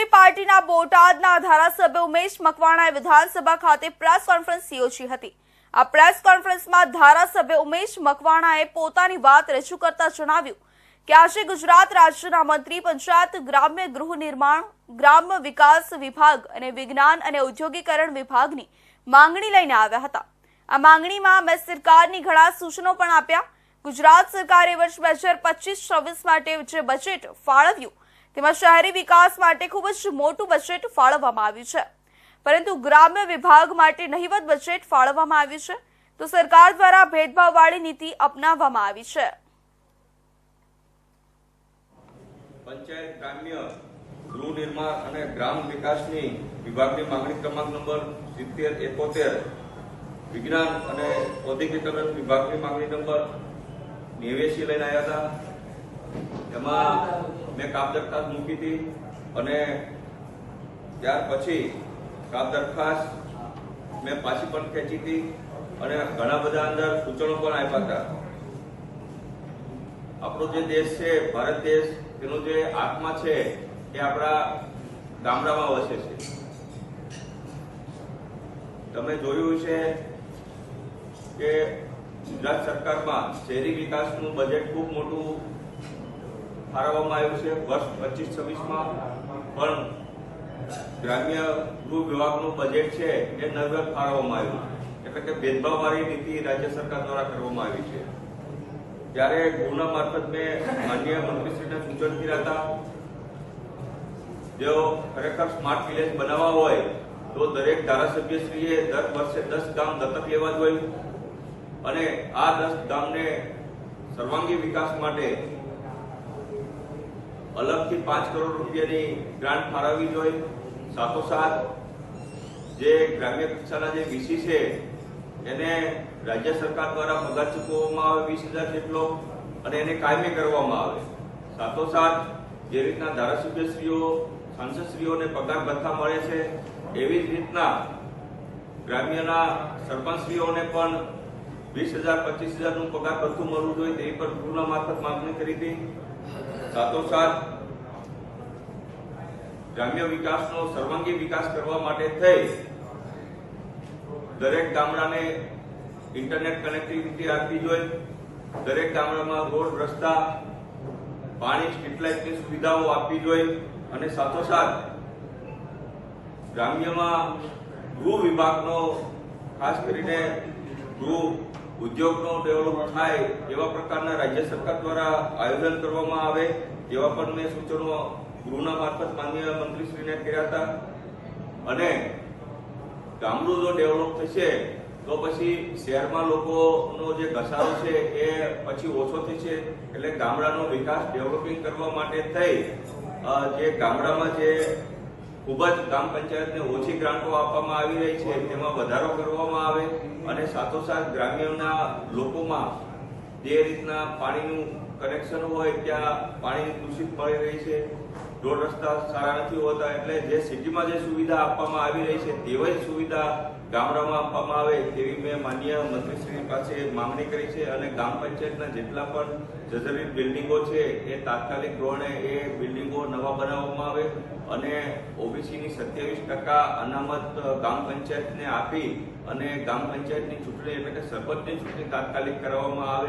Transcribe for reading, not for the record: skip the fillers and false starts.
JD પાર્ટીના બોટાદના ધારાસભ્ય ઉમેશ મકવાણાએ વિધાનસભા ખાતે પ્રેસ કોન્ફરન્સ યોજી હતી। આ પ્રેસ કોન્ફરન્સમાં ધારાસભ્ય ઉમેશ મકવાણાએ પોતાની વાત રજૂ કરતા જણાવ્યું કે આજે ગુજરાત રાજ્યના મંત્રી પંચાયત, ગ્રામ્ય ગૃહ નિર્માણ, ગ્રામ્ય વિકાસ વિભાગ અને વિજ્ઞાન અને ઔદ્યોગિકરણ વિભાગની માંગણી લઈને આવ્યા હતા। આ માંગણીમાં મેં સરકારની ઘણા સૂચનો પણ આપ્યા। ગુજરાત સરકારે વર્ષ 2025-26 માટે જે બજેટ ફાળવ્યું તેમાં શહેરી વિકાસ માટે ખૂબ જ મોટું બજેટ ફાળવવામાં આવ્યું છે, પરંતુ ગ્રામ્ય વિભાગ માટે નહિવત બજેટ ફાળવવામાં આવ્યું છે, તો સરકાર દ્વારા ભેદભાવવાળી નીતિ અપનાવવામાં આવી છે। પંચાયત, ગ્રામ્ય ગૃહ નિર્માણ અને ગ્રામ વિકાસની વિભાગની માંગણી ક્રમાંક નંબર 7071, વિજ્ઞાન અને ઔદ્યોગિકરણ વિભાગની માંગણી નંબર 89 લઈને આવ્યા હતા। એમાં મેં કાપ દરખાસ્ત મૂકી હતી અને ત્યાર પછી કાપ દરખાસ્ત મેં પાછી પણ ખેંચી હતી અને ઘણા બધા અંદર સૂચનો પણ આપ્યા હતા। આપણો જે દેશ છે, ભારત દેશ, તેનો જે આત્મા છે એ આપણા ગામડામાં વસે છે। તમે જોયું છે કે ગુજરાત સરકારમાં શહેરી વિકાસનું બજેટ ખૂબ મોટું ફાળવવામાં આવ્યું છે। વર્ષ 25-26માં પણ ગ્રામ્ય ગૃહ વિભાગનું બજેટ છે એ નહિવત ફાળવવામાં આવ્યું, એટલે કે ભેદભાવવાળી નીતિ રાજ્ય સરકાર દ્વારા કરવામાં આવી છે। ત્યારે ગૃહના મારફત મેં માનનીય મંત્રીશ્રીને સૂચન કર્યા હતા, જો ખરેખર સ્માર્ટ વિલેજ બનાવવા હોય તો દરેક ધારાસભ્યશ્રીએ દર વર્ષે 10 ગામ દત્તક લેવા જોઈએ અને આ 10 ગામને સર્વાંગી વિકાસ માટે અલગથી 5 કરોડ રૂપિયાની ગ્રાન્ટ ફાળવવી જોઈએ। સાથોસાથ જે ગ્રામ્ય કક્ષાના જે વીસી છે એને રાજ્ય સરકાર દ્વારા પગાર ચૂકવવામાં આવે 20,000 જેટલો અને એને કાયમી કરવામાં આવે। સાથોસાથ જે રીતના ધારાસભ્યશ્રીઓ, સાંસદશ્રીઓને પગાર ભથ્થા મળે છે, એવી જ રીતના ગ્રામ્યના સરપંચશ્રીઓને પણ 20,000-25,000 નું પગાર ભથ્થું મળવું જોઈએ, તેની પર ગૃહના મારફત માંગણી કરી હતી। સાથોસાથ ગ્રામ્ય વિકાસનો સર્વાંગી વિકાસ કરવા માટે થઈ દરેક ગામડાને ઇન્ટરનેટ કનેક્ટિવિટી આપવી જોઈએ, દરેક ગામડામાં રોડ, રસ્તા, પાણી, સ્ટ્રીટ લાઇટની સુવિધાઓ આપવી જોઈએ અને સાથોસાથ ગ્રામ્યમાં ગૃહ વિભાગનો ખાસ કરીને ગૃહ ઉદ્યોગનો ડેવલપ થાય એવા પ્રકારના રાજ્ય સરકાર દ્વારા આયોજન કરવામાં આવે, એવા પણ મેં સૂચનો ગૃહના મારફત માનનીય મંત્રીશ્રીને કર્યા હતા। અને ગામડું જો ડેવલપ થશે તો પછી શહેરમાં લોકોનો જે ઘસારો છે એ પછી ઓછો થશે, એટલે ગામડાનો વિકાસ ડેવલપિંગ કરવા માટે થઈ જે ગામડામાં જે ખૂબ જ ગ્રામ પંચાયતને ઓછી ગ્રાન્ટો આપવામાં આવી રહી છે તેમાં વધારો કરવામાં આવે અને સાથોસાથ ગ્રામ્યના લોકોમાં જે રીતના પાણીનું કનેક્શન હોય ત્યાં પાણીની દૂષિત મળી રહી છે, રોડ રસ્તા સારા નથી હોતા, એટલે જે સિટીમાં જે સુવિધા આપવામાં આવી રહી છે તેવી જ સુવિધા ગામડામાં આપવામાં આવે તેવી મેં માનનીય મંત્રીશ્રી પાસે માંગણી કરી છે। અને ગ્રામ પંચાયતના જેટલા પણ જર્જરિત બિલ્ડિંગો છે એ તાત્કાલિક ધોરણે એ બિલ્ડિંગો નવા બનાવવામાં આવે અને ઓબીસીની 27% અનામત ગ્રામ પંચાયતને આપી અને ગ્રામ પંચાયતની ચૂંટણી એટલે કે સરપંચની ચૂંટણી તાત્કાલિક કરવામાં આવે।